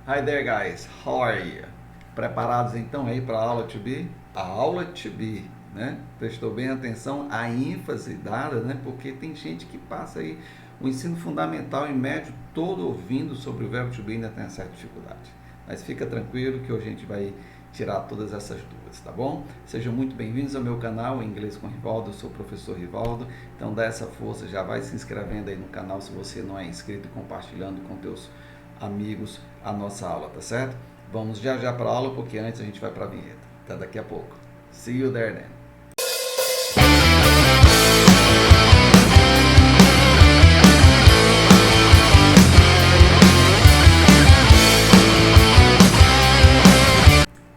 Hi there guys, how are you? Preparados então aí para a aula to be? A aula to be, né? Prestou bem atenção à ênfase dada, né? Porque tem gente que passa aí o ensino fundamental e médio todo ouvindo sobre o verbo to be e ainda tem essa dificuldade. Mas fica tranquilo que hoje a gente vai tirar todas essas dúvidas, tá bom? Sejam muito bem-vindos ao meu canal Inglês com Rivaldo, eu sou o professor Rivaldo, então dá essa força, já vai se inscrevendo aí no canal se você não é inscrito e compartilhando com teus amigos a nossa aula, tá certo? Vamos já para a aula, porque antes a gente vai para a vinheta. Até daqui a pouco. See you there then.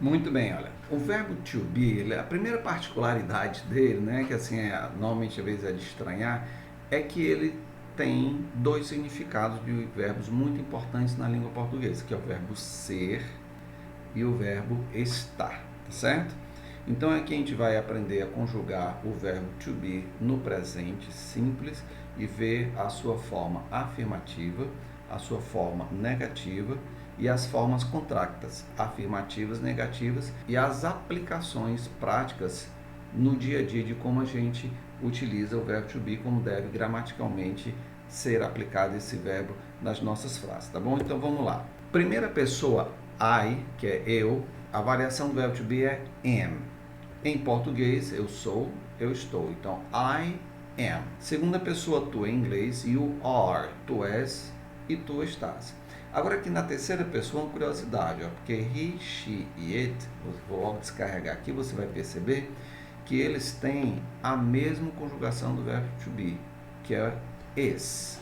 Muito bem, olha, o verbo to be, a primeira particularidade dele, né, que assim, normalmente às vezes é de estranhar, é que ele tem dois significados de verbos muito importantes na língua portuguesa, que é o verbo ser e o verbo estar, tá certo? Então aqui a gente vai aprender a conjugar o verbo to be no presente simples e ver a sua forma afirmativa, a sua forma negativa e as formas contractas, afirmativas, negativas e as aplicações práticas no dia a dia de como a gente utiliza o verbo to be, como deve gramaticalmente ser aplicado esse verbo nas nossas frases, tá bom? Então vamos lá. Primeira pessoa, I, que é eu, a variação do verbo to be é am. Em português, eu sou, eu estou. Então, I am. Segunda pessoa, tu, em inglês, you are, tu és e tu estás. Agora aqui na terceira pessoa, uma curiosidade, ó, porque he, she e it, vou logo descarregar aqui, você vai perceber que eles têm a mesma conjugação do verbo to be, que é is.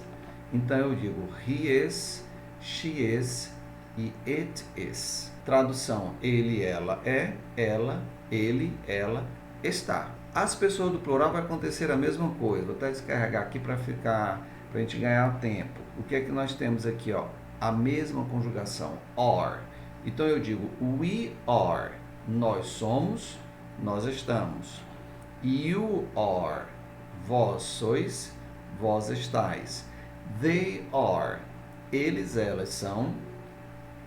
Então eu digo he is, she is e it is. Tradução, ele, ela é, ela, ele, ela está. As pessoas do plural vai acontecer a mesma coisa. Vou até descarregar aqui para a gente ganhar tempo. O que é que nós temos aqui, ó? A mesma conjugação, are. Então eu digo we are, nós somos, nós estamos. You are, vós sois, vós estais. They are, eles, elas são,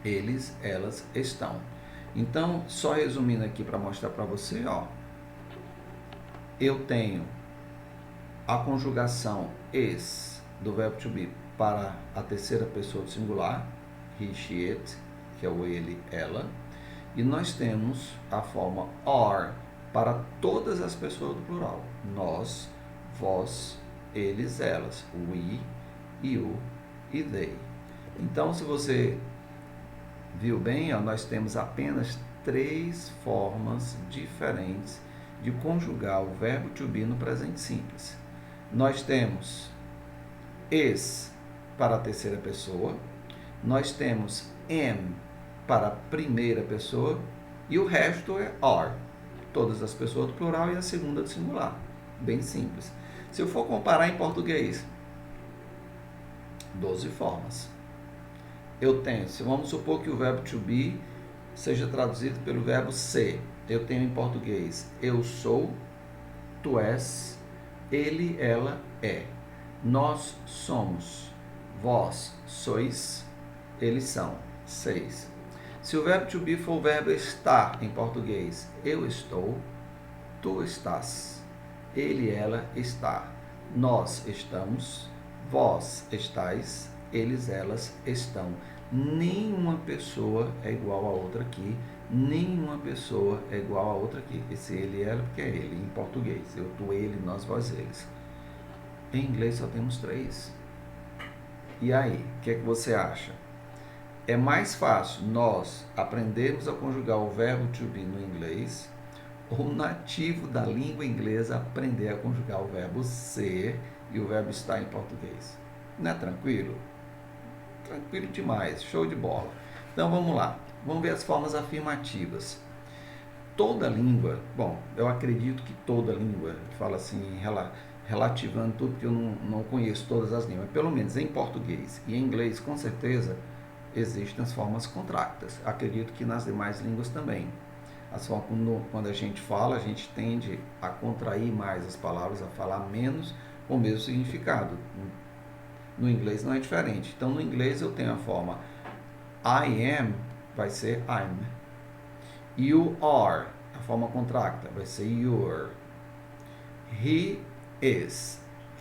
eles, elas estão. Então, só resumindo aqui para mostrar para você, ó, eu tenho a conjugação is do verbo to be para a terceira pessoa do singular, he, she, it, que é o ele, ela, e nós temos a forma are para todas as pessoas do plural, nós, vós, eles, elas, we, you e they. Então, se você viu bem, ó, nós temos apenas três formas diferentes de conjugar o verbo to be no presente simples. Nós temos is para a terceira pessoa, nós temos am para a primeira pessoa e o resto é are, todas as pessoas do plural e a segunda do singular. Bem simples. Se eu for comparar em português, 12 formas. Eu tenho, se vamos supor que o verbo to be seja traduzido pelo verbo ser, eu tenho em português eu sou, tu és, ele, ela é, nós somos, vós sois, eles são, 6. Se o verbo to be for o verbo estar em português, eu estou, tu estás, ele, ela está, nós estamos, vós estais, eles, elas estão. Nenhuma pessoa é igual a outra aqui, nenhuma pessoa é igual a outra aqui. Esse ele, ela, porque é ele, em português. Eu, tu, ele, nós, vós, eles. Em inglês só temos 3. E aí, o que é que você acha? É mais fácil nós aprendermos a conjugar o verbo to be no inglês ou o nativo da língua inglesa aprender a conjugar o verbo ser e o verbo estar em português? Não é tranquilo? Tranquilo demais, show de bola. Então vamos lá, vamos ver as formas afirmativas. Toda língua, bom, eu acredito que toda língua, fala assim, relativando tudo, porque eu não conheço todas as línguas, pelo menos em português e em inglês, com certeza, existem as formas contractas. Acredito que nas demais línguas também. As formas, quando a gente fala, a gente tende a contrair mais as palavras, a falar menos com o mesmo significado. No inglês não é diferente. Então, no inglês eu tenho a forma I am vai ser I'm. You are, a forma contracta, vai ser you're. He is,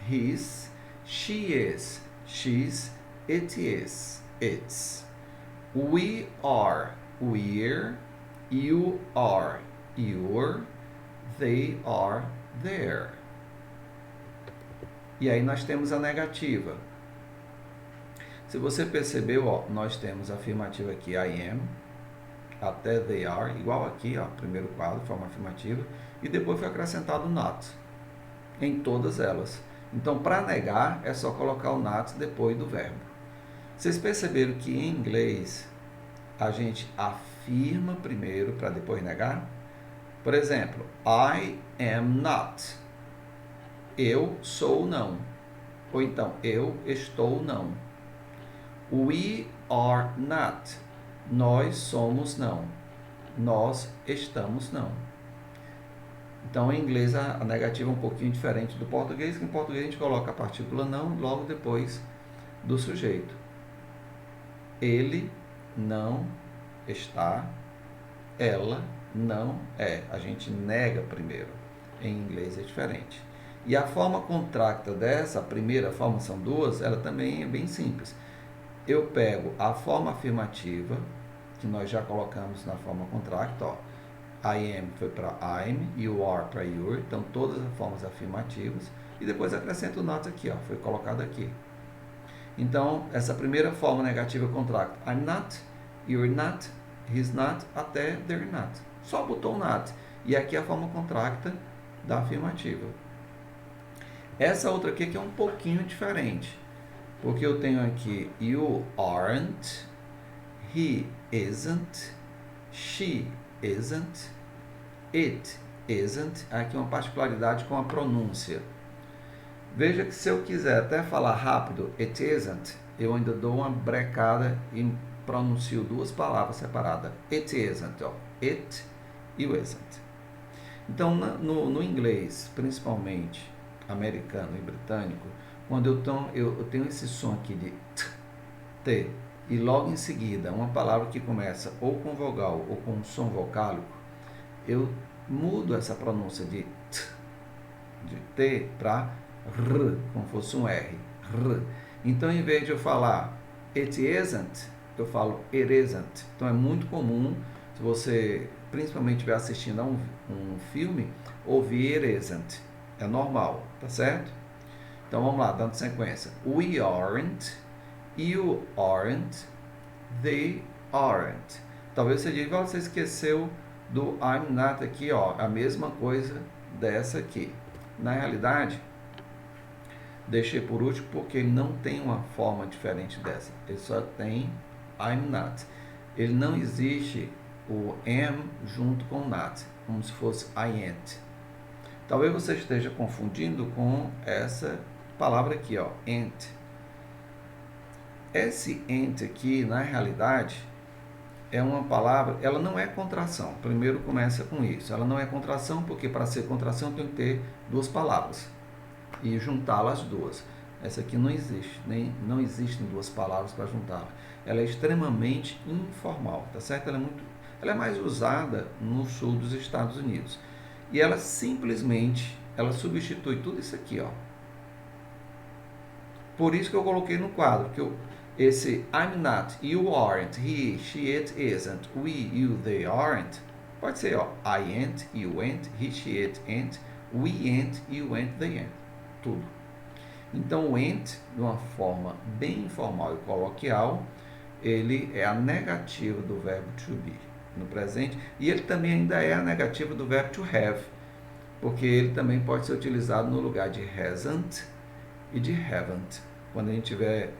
his. She is, she's. It is, its. We are, we're. You are, you're. They are, there. E aí nós temos a negativa. Se você percebeu, ó, nós temos a afirmativa aqui, I am, até they are, igual aqui, ó, primeiro quadro, forma afirmativa, e depois foi acrescentado not, em todas elas. Então, para negar, é só colocar o not depois do verbo. Vocês perceberam que em inglês, a gente afirma primeiro para depois negar? Por exemplo, I am not. Eu sou não. Ou então, eu estou não. We are not. Nós somos não. Nós estamos não. Então, em inglês, a negativa é um pouquinho diferente do português, que em português a gente coloca a partícula não logo depois do sujeito. Ele não está. Ela não é. A gente nega primeiro. Em inglês é diferente. E a forma contracta dessa, a primeira forma, são duas, ela também é bem simples. Eu pego a forma afirmativa, que nós já colocamos na forma contracta, ó. I am foi para I'm, you are para you're, então todas as formas afirmativas, e depois acrescento o not aqui, ó, foi colocado aqui. Então, essa primeira forma negativa contracta, I'm not, you're not, he's not, até they're not. Só botou not. E aqui a forma contracta da afirmativa. Essa outra aqui que é um pouquinho diferente, porque eu tenho aqui you aren't, he isn't, she isn't, it isn't. Aqui uma particularidade com a pronúncia. Veja que se eu quiser até falar rápido it isn't, eu ainda dou uma brecada e pronuncio duas palavras separadas. It isn't, ó. It e o isn't. Então, no inglês, principalmente americano e britânico, quando eu tenho esse som aqui de t, e logo em seguida uma palavra que começa ou com vogal ou com som vocálico, eu mudo essa pronúncia de t para r, como fosse um r, r. Então, em vez de eu falar it isn't, eu falo it isn't. Então, é muito comum, se você principalmente estiver assistindo a um filme, ouvir it isn't. É normal, tá certo? Então, vamos lá, dando sequência. We aren't, you aren't, they aren't. Talvez você diga, você esqueceu do I'm not aqui, ó, a mesma coisa dessa aqui. Na realidade, deixei por último porque ele não tem uma forma diferente dessa. Ele só tem I'm not. Ele não existe o am junto com not, como se fosse I ain't. Talvez você esteja confundindo com essa palavra aqui, ó, ain't. Esse ain't aqui, na realidade, é uma palavra, ela não é contração. Primeiro começa com isso. Ela não é contração porque para ser contração tem que ter duas palavras e juntá-las duas. Essa aqui não existe, não existem duas palavras para juntá-la. Ela é extremamente informal, tá certo? Ela é mais usada no sul dos Estados Unidos. E ela simplesmente, ela substitui tudo isso aqui, ó. Por isso que eu coloquei no quadro, que esse I'm not, you aren't, he, she, it isn't, we, you, they aren't, pode ser, ó, I ain't, you ain't, he, she, it ain't, we ain't, you ain't, they ain't, tudo. Então, o ain't, de uma forma bem informal e coloquial, ele é a negativa do verbo to be no presente, e ele também ainda é a negativa do verbo to have, porque ele também pode ser utilizado no lugar de hasn't e de haven't. Quando a gente estiver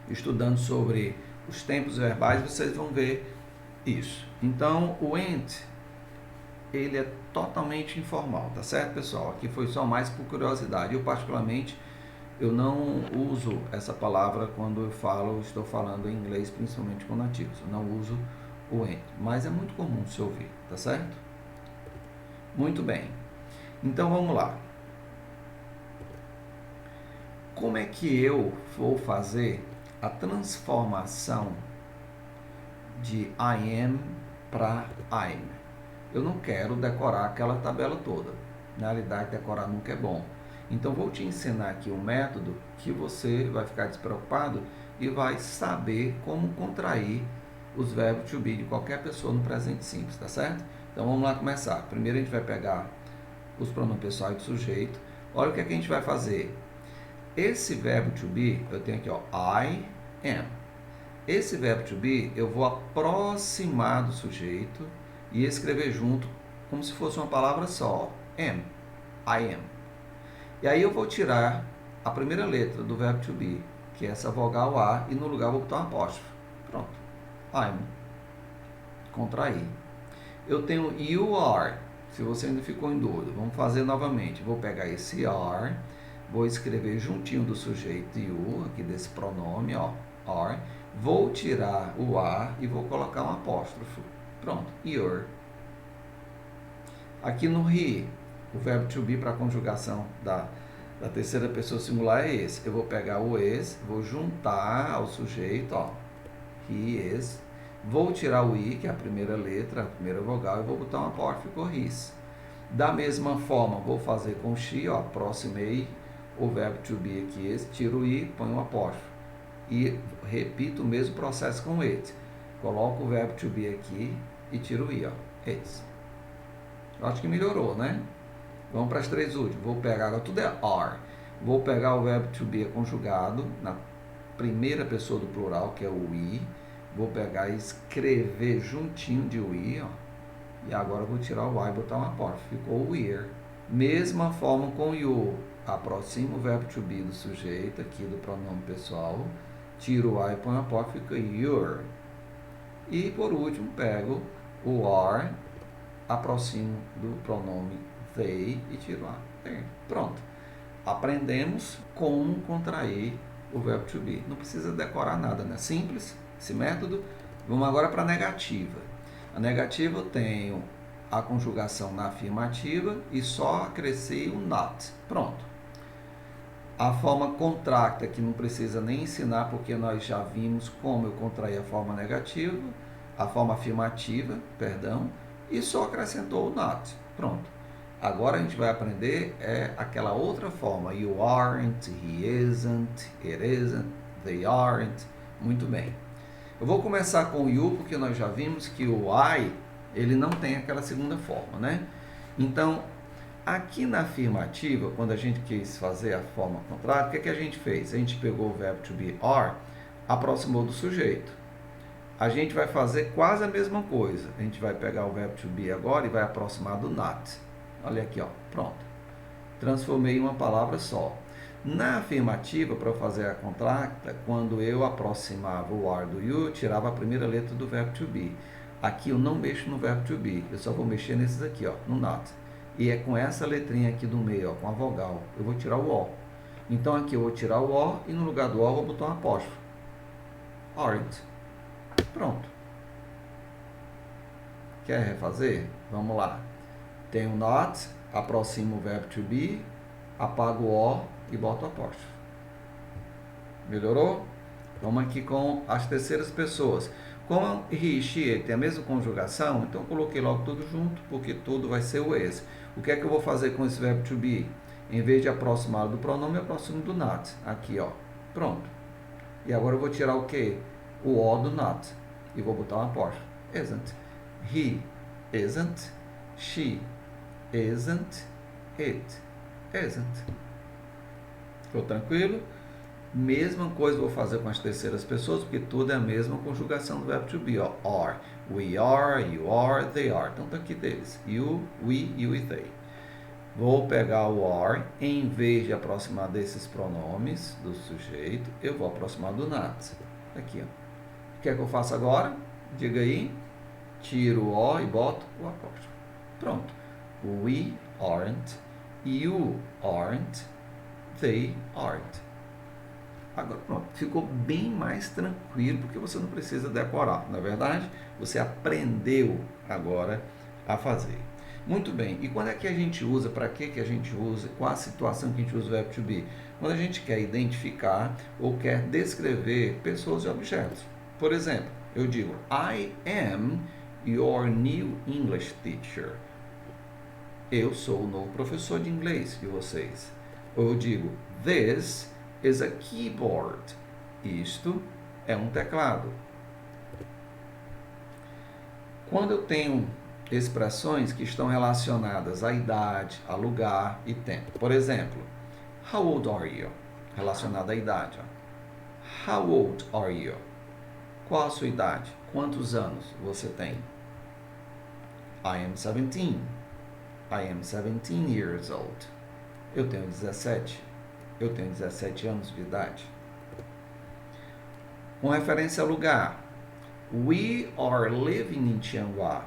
estudando sobre os tempos verbais, vocês vão ver isso. Então, o ain't, ele é totalmente informal, tá certo, pessoal? Aqui foi só mais por curiosidade. Eu, particularmente, eu não uso essa palavra quando eu estou falando em inglês, principalmente com nativos. Eu não uso o ain't, mas é muito comum se ouvir, tá certo? Muito bem. Então, vamos lá. Como é que eu vou fazer a transformação de I am para I'm. Eu não quero decorar aquela tabela toda. Na realidade, decorar nunca é bom. Então, vou te ensinar aqui um método que você vai ficar despreocupado e vai saber como contrair os verbos to be de qualquer pessoa no presente simples, tá certo? Então, vamos lá começar. Primeiro, a gente vai pegar os pronomes pessoais do sujeito. Olha o que, é que a gente vai fazer. Esse verbo to be, eu tenho aqui, ó, I am. Esse verbo to be, eu vou aproximar do sujeito e escrever junto como se fosse uma palavra só. Am. I am. E aí eu vou tirar a primeira letra do verbo to be, que é essa vogal A, e no lugar vou botar um apóstrofo. Pronto. I'm. Contrair. Eu tenho you are. Se você ainda ficou em dúvida, vamos fazer novamente. Vou pegar esse are, vou escrever juntinho do sujeito you, aqui desse pronome, ó, are. Vou tirar o a e vou colocar um apóstrofo. Pronto, your. Aqui no he, o verbo to be para a conjugação da terceira pessoa singular é esse. Eu vou pegar o is, vou juntar ao sujeito, ó, he is. Vou tirar o i, que é a primeira letra, a primeira vogal, e vou botar um apóstrofo, ficou his. Da mesma forma, vou fazer com she, ó, aproximei o verbo to be aqui, esse, tiro o i, ponho um apóstrofo. E repito o mesmo processo com it. Coloco o verbo to be aqui e tiro o i, ó, esse. Eu acho que melhorou, né? Vamos para as três últimas. Vou pegar, agora tudo é are. Vou pegar o verbo to be conjugado na primeira pessoa do plural, que é o we. Vou pegar e escrever juntinho de we, ó. E agora vou tirar o I e botar um apóstrofo. Ficou we're. Mesma forma com you. Aproximo o verbo to be do sujeito, aqui do pronome pessoal. Tiro o I e põe um apóstrofo, fica your. E por último, pego o are, aproximo do pronome they e tiro a. Pronto. Aprendemos como contrair o verbo to be. Não precisa decorar nada, né? Simples esse método. Vamos agora para a negativa. A negativa eu tenho a conjugação na afirmativa e só acresci o not. Pronto. A forma contracta, que não precisa nem ensinar, porque nós já vimos como eu contraí a forma negativa, a forma afirmativa, perdão, e só acrescentou o not. Pronto. Agora a gente vai aprender aquela outra forma. You aren't, he isn't, it isn't, they aren't. Muito bem. Eu vou começar com o you, porque nós já vimos que o I, ele não tem aquela segunda forma, né? Então, aqui na afirmativa, quando a gente quis fazer a forma contrária, o que, é que a gente fez? A gente pegou o verbo to be are, aproximou do sujeito. A gente vai fazer quase a mesma coisa. A gente vai pegar o verbo to be agora e vai aproximar do not. Olha aqui, ó, pronto. Transformei em uma palavra só. Na afirmativa, para fazer a contracta, quando eu aproximava o are do you, tirava a primeira letra do verbo to be. Aqui eu não mexo no verbo to be, eu só vou mexer nesses aqui, ó, no not. E é com essa letrinha aqui do meio, ó, com a vogal, eu vou tirar o o. Então aqui eu vou tirar o o e no lugar do o eu vou botar um apóstrofo. Aren't. Pronto. Quer refazer? Vamos lá. Tenho not, aproximo o verbo to be, apago o o e boto o apóstrofo. Melhorou? Vamos aqui com as terceiras pessoas. Como he, she, ele tem a mesma conjugação, então eu coloquei logo tudo junto, porque tudo vai ser o is. O que é que eu vou fazer com esse verbo to be? Em vez de aproximar do pronome, eu aproximo do not. Aqui, ó. Pronto. E agora eu vou tirar o quê? O o do not. E vou botar um apóstrofo. Isn't. He isn't. She isn't. It isn't. Ficou tranquilo? Mesma coisa vou fazer com as terceiras pessoas, porque tudo é a mesma conjugação do verbo to be, ó. Are. We are, you are, they are. Então tá aqui deles. You, we, you e they. Vou pegar o are, em vez de aproximar desses pronomes do sujeito, eu vou aproximar do not. Aqui, ó. O que é que eu faço agora? Diga aí. Tiro o o e boto o apóstrofo. Pronto. We aren't, you aren't, they aren't. Agora, pronto, ficou bem mais tranquilo, porque você não precisa decorar. Na verdade, você aprendeu agora a fazer. Muito bem, e quando é que a gente usa, para que a gente usa, qual a situação que a gente usa o verbo to be? Quando a gente quer identificar ou quer descrever pessoas e objetos. Por exemplo, Eu digo, I am your new English teacher. Eu sou o novo professor de inglês de vocês. Ou eu digo, this is a keyboard. Isto é um teclado. Quando eu tenho expressões que estão relacionadas à idade, a lugar e tempo. Por exemplo, how old are you? Relacionado à idade. How old are you? Qual a sua idade? Quantos anos você tem? I am 17. I am 17 years old. Eu tenho 17. Eu tenho 17 anos de idade. Com referência a lugar. We are living in Tianguá.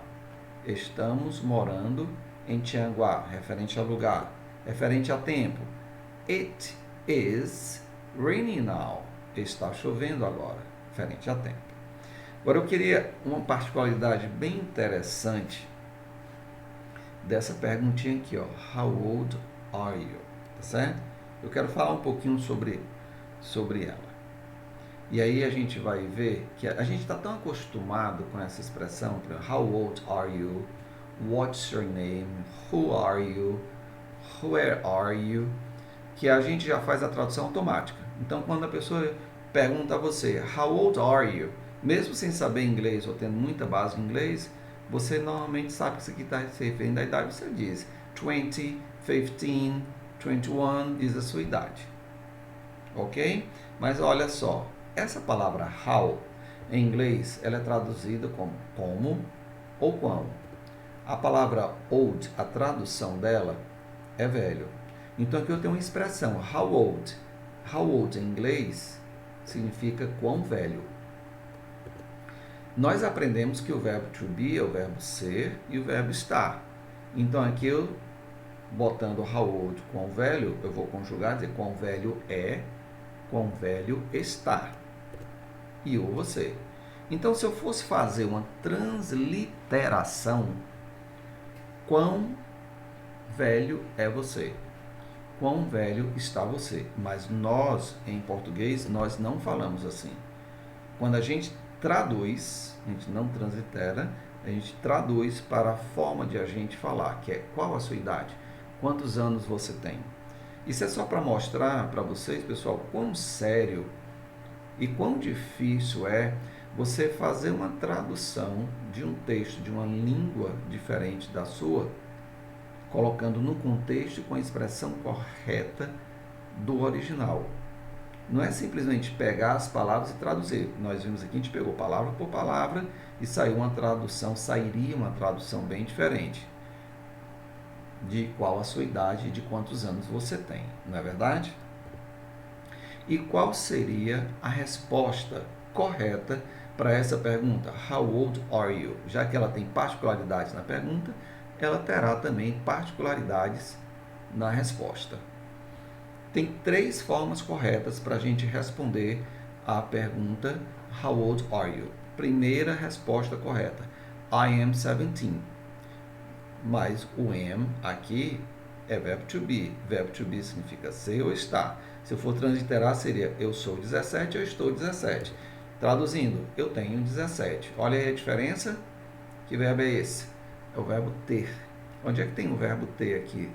Estamos morando em Tianguá. Referente a lugar. Referente a tempo. It is raining now. Está chovendo agora. Referente a tempo. Agora eu queria uma particularidade bem interessante dessa perguntinha aqui, ó. How old are you? Tá certo? Eu quero falar um pouquinho sobre ela. E aí a gente vai ver que a gente está tão acostumado com essa expressão, how old are you? What's your name? Who are you? Where are you? Que a gente já faz a tradução automática. Então, quando a pessoa pergunta a você, how old are you? Mesmo sem saber inglês ou tendo muita base em inglês, você normalmente sabe que isso aqui está se referindo à idade. Você diz 20, 15, 21, diz a sua idade. Ok? Mas olha só, essa palavra how, em inglês, ela é traduzida como ou quão. A palavra old, a tradução dela é velho. Então aqui eu tenho uma expressão, how old. How old em inglês significa quão velho. Nós aprendemos que o verbo to be é o verbo ser e o verbo estar. Então aqui eu, botando how old quão velho, eu vou conjugar, dizer quão velho é, quão velho está. E ou você. Então se eu fosse fazer uma transliteração, quão velho é você? Quão velho está você? Mas nós, em português, nós não falamos assim. Quando a gente traduz, a gente não translitera, a gente traduz para a forma de a gente falar, que é qual a sua idade? Quantos anos você tem? Isso é só para mostrar para vocês, pessoal, quão sério e quão difícil é você fazer uma tradução de um texto de uma língua diferente da sua, colocando no contexto e com a expressão correta do original. Não é simplesmente pegar as palavras e traduzir. Nós vimos aqui, a gente pegou palavra por palavra e saiu uma tradução, sairia uma tradução bem diferente de qual a sua idade e de quantos anos você tem, não é verdade? E qual seria a resposta correta para essa pergunta? How old are you? Já que ela tem particularidades na pergunta, ela terá também particularidades na resposta. Tem 3 formas corretas para a gente responder à pergunta how old are you? Primeira resposta correta, I am 17. Mas o am aqui é verbo to be. Verbo to be significa ser ou estar. Se eu for transliterar, seria eu sou 17, eu estou 17. Traduzindo, eu tenho 17. Olha aí a diferença. Que verbo é esse? É o verbo ter. Onde é que tem o verbo ter aqui?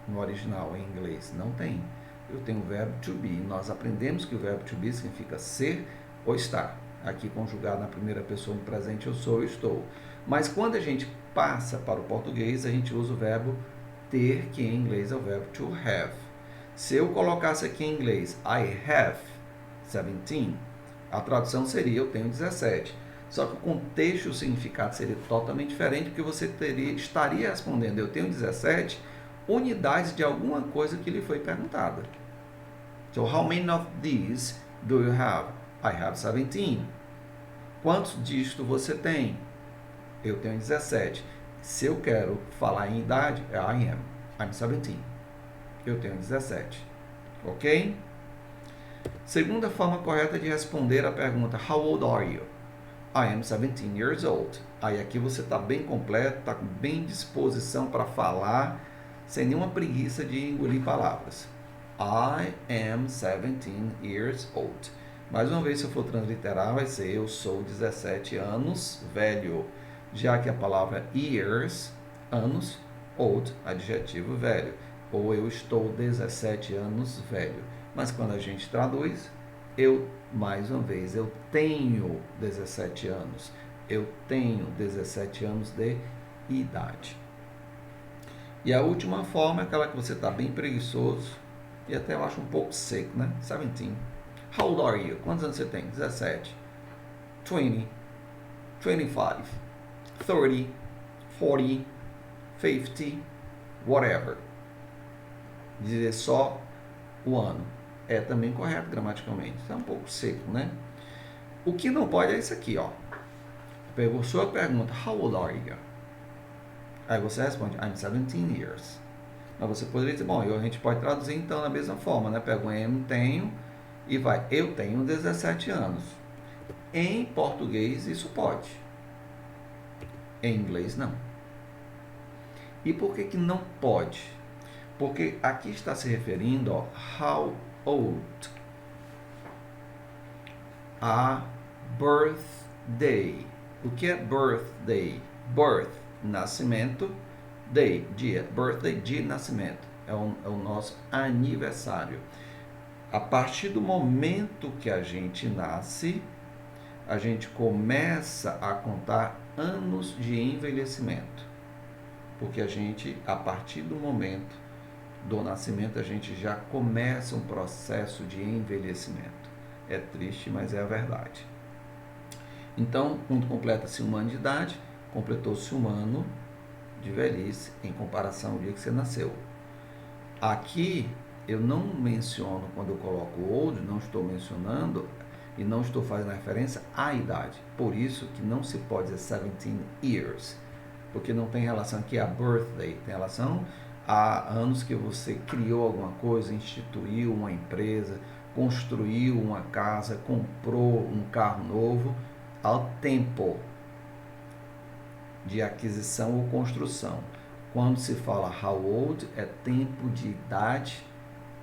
No original, em inglês. Não tem. Eu tenho o verbo to be. Nós aprendemos que o verbo to be significa ser ou estar. Aqui conjugado na primeira pessoa no presente, eu sou, eu estou. Mas quando a gente passa para o português, a gente usa o verbo ter, que em inglês é o verbo to have. Se eu colocasse aqui em inglês, I have 17, a tradução seria eu tenho 17. Só que o contexto e o significado seria totalmente diferente, porque você estaria respondendo eu tenho 17 unidades de alguma coisa que lhe foi perguntada. So, how many of these do you have? I have 17. Quantos dígitos você tem? Eu tenho 17. Se eu quero falar em idade, é I am. I'm 17. Eu tenho 17. Ok? Segunda forma correta de responder a pergunta how old are you? I am 17 years old. Aí aqui você está bem completo, está com bem disposição para falar, sem nenhuma preguiça de engolir palavras. I am 17 years old. Mais uma vez, se eu for transliterar, vai ser eu sou 17 anos velho, já que a palavra years, anos, old, adjetivo velho, ou eu estou 17 anos velho. Mas quando a gente traduz, mais uma vez, eu tenho 17 anos, eu tenho 17 anos de idade. E a última forma é aquela que você está bem preguiçoso e até eu acho um pouco seco, né? 17. How old are you? Quantos anos você tem? 17. 20. 25. 30. 40. 50. Whatever. Dizer só o ano. É também correto gramaticalmente. É um pouco seco, né? O que não pode é isso aqui, ó. A sua pergunta, how old are you? Aí você responde, I'm 17 years. Mas você poderia dizer, bom, a gente pode traduzir então da mesma forma, né? Pega o am, tenho, e vai, eu tenho 17 anos. Em português isso pode. Em inglês não. E por que não pode? Porque aqui está se referindo, ó, how old. A birthday. O que é birthday? Birth, nascimento. Day, dia. Birthday, dia de nascimento. É o nosso aniversário. A partir do momento que a gente nasce, a gente começa a contar anos de envelhecimento. Porque a partir do momento do nascimento, a gente já começa um processo de envelhecimento. É triste, mas é a verdade. Então, quando completa-se um ano de idade, completou-se um ano de velhice em comparação ao dia que você nasceu. Aqui, eu não menciono, quando eu coloco old, não estou mencionando e não estou fazendo referência à idade. Por isso que não se pode dizer 17 years, porque não tem relação aqui a birthday, tem relação a anos que você criou alguma coisa, instituiu uma empresa, construiu uma casa, comprou um carro novo, ao tempo de aquisição ou construção. Quando se fala how old, é tempo de idade,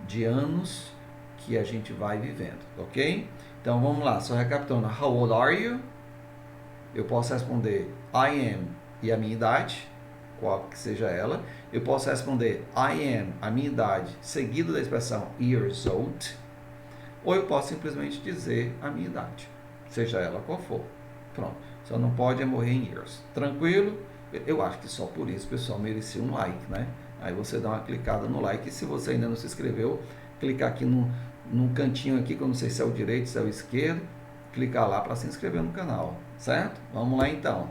de anos que a gente vai vivendo, ok? Então vamos lá, só recapitulando. How old are you? Eu posso responder I am e a minha idade, qual que seja ela. Eu posso responder I am, a minha idade, seguido da expressão years old. Ou eu posso simplesmente dizer a minha idade, seja ela qual for. Pronto. Só não pode morrer em years. Tranquilo? Eu acho que só por isso o pessoal merecia um like, né? Aí você dá uma clicada no like. E se você ainda não se inscreveu, clicar aqui num cantinho aqui, que eu não sei se é o direito, se é o esquerdo. Clicar lá para se inscrever no canal, certo? Vamos lá então.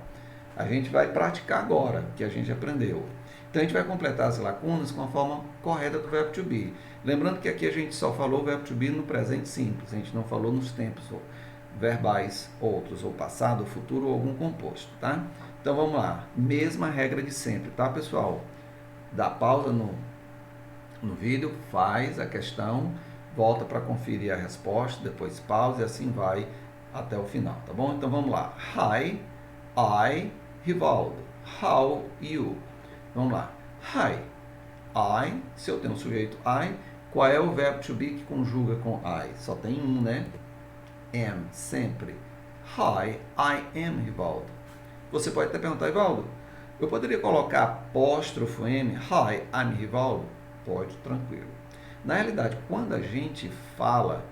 A gente vai praticar agora o que a gente aprendeu. Então a gente vai completar as lacunas com a forma correta do verbo to be. Lembrando que aqui a gente só falou o verbo to be no presente simples. A gente não falou nos tempos verbais outros, ou passado, ou futuro, ou algum composto, tá? Então vamos lá, mesma regra de sempre, tá, pessoal? Dá pausa no vídeo, faz a questão, volta para conferir a resposta, depois pausa e assim vai até o final, tá bom? Então vamos lá. Hi, I, Rivaldo. How you? Vamos lá. Hi, I, se eu tenho um sujeito I, qual é o verbo to be que conjuga com I? Só tem um, né? Am, sempre. Hi, I am Rivaldo. Você pode até perguntar, Rivaldo, eu poderia colocar apóstrofo M? Hi, I'm Rivaldo? Pode, tranquilo. Na realidade, quando a gente fala,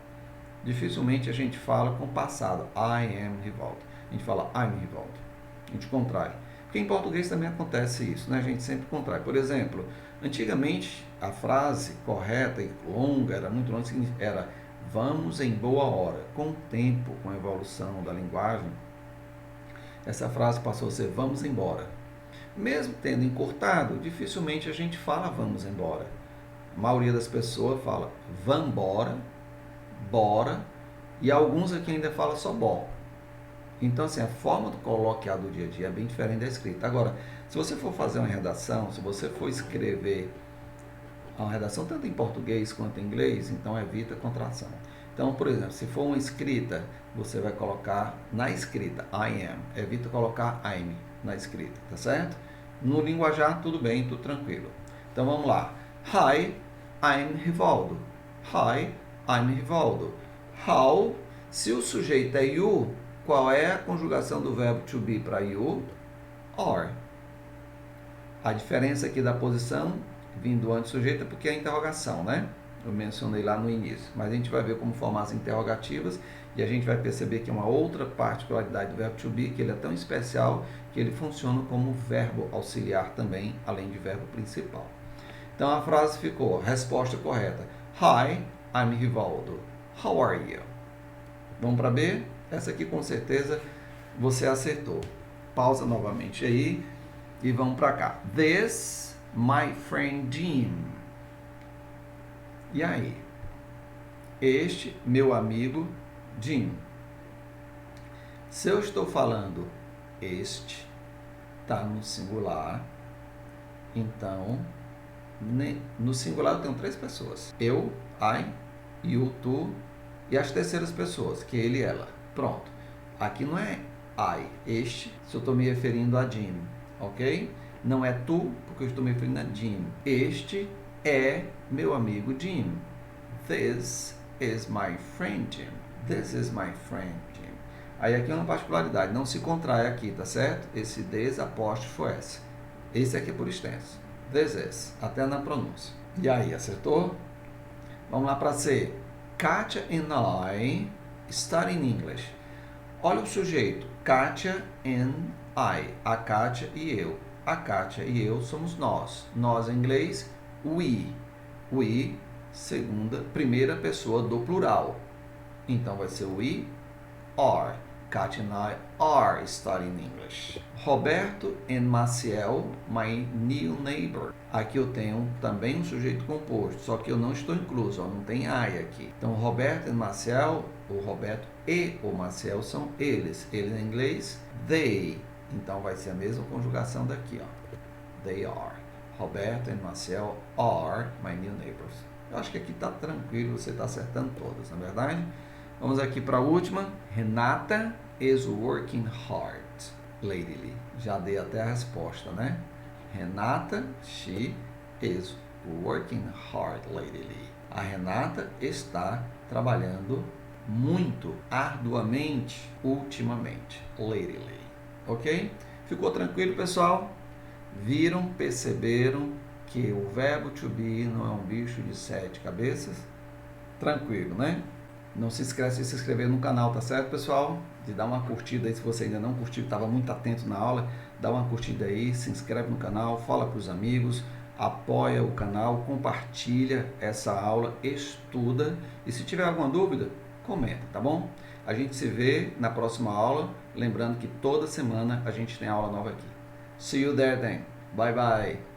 dificilmente a gente fala com passado. I am Rivaldo. A gente fala I'm Rivaldo. A gente contrai. Porque em português também acontece isso, né? A gente sempre contrai. Por exemplo, antigamente a frase correta e longa, era muito longa, era vamos em boa hora. Com o tempo, com a evolução da linguagem, essa frase passou a ser vamos embora. Mesmo tendo encurtado, dificilmente a gente fala vamos embora. A maioria das pessoas fala vambora, bora, e alguns aqui ainda falam só bó. Então, assim, a forma do coloquial do dia a dia é bem diferente da escrita. Agora, se você for fazer uma redação, se você for escrever uma redação tanto em português quanto em inglês, então evita contração. Então, por exemplo, se for uma escrita, você vai colocar na escrita I am, evita colocar I'm na escrita, tá certo? No linguajar, tudo bem, tudo tranquilo. Então, vamos lá. Hi, I'm Rivaldo. Hi, I'm Rivaldo. How, Se o sujeito é you, qual é a conjugação do verbo to be para you? Are. A diferença aqui da posição, vindo antes do sujeito, é porque é a interrogação, né? Eu mencionei lá no início. Mas a gente vai ver como formar as interrogativas e a gente vai perceber que é uma outra particularidade do verbo to be, que ele é tão especial que ele funciona como verbo auxiliar também, além de verbo principal. Então a frase ficou, resposta correta. Hi, I'm Rivaldo. How are you? Vamos para B? Essa aqui com certeza você acertou. Pausa novamente aí e vamos para cá. This, my friend Jim. E aí? Este, meu amigo Jim. Se eu estou falando este, está no singular, então no singular eu tenho 3 pessoas. Eu, I, you, tu e as terceiras pessoas, que ele e ela. Pronto. Aqui não é I, este, se eu estou me referindo a Jim, ok? Não é tu, porque eu estou me referindo a Jim. Este é meu amigo Jim. This is my friend Jim. This is my friend Jim. Aí aqui é uma particularidade, não se contrai aqui, tá certo? Esse this, apóstrofo S. Esse aqui é por extenso. This is, até na pronúncia. E aí, acertou? Vamos lá para C. Katia and I study English. Olha o sujeito, Katia and I, a Katia e eu. A Katia e eu somos nós. Nós em inglês, we. We, primeira pessoa do plural. Então vai ser we are. Katia and I are studying English. Roberto and Maciel, my new neighbor. Aqui eu tenho também um sujeito composto, só que eu não estou incluso, ó, não tem I aqui. Então, Roberto e Maciel, o Roberto e o Maciel são eles. Eles em inglês, they. Então, vai ser a mesma conjugação daqui, ó. They are. Roberto e Maciel are my new neighbors. Eu acho que aqui está tranquilo, você está acertando todas, na verdade? Vamos aqui para a última. Renata is working hard lately. Já dei até a resposta, né? Renata, she is working hard lately. A Renata está trabalhando muito, arduamente, ultimamente. Lately. Ok? Ficou tranquilo, pessoal? Viram, perceberam que o verbo to be não é um bicho de 7 cabeças? Tranquilo, né? Não se esquece de se inscrever no canal, tá certo, pessoal? De dar uma curtida aí, se você ainda não curtiu, estava muito atento na aula, dá uma curtida aí, se inscreve no canal, fala para os amigos, apoia o canal, compartilha essa aula, estuda e se tiver alguma dúvida, comenta, tá bom? A gente se vê na próxima aula, lembrando que toda semana a gente tem aula nova aqui. See you there then. Bye bye.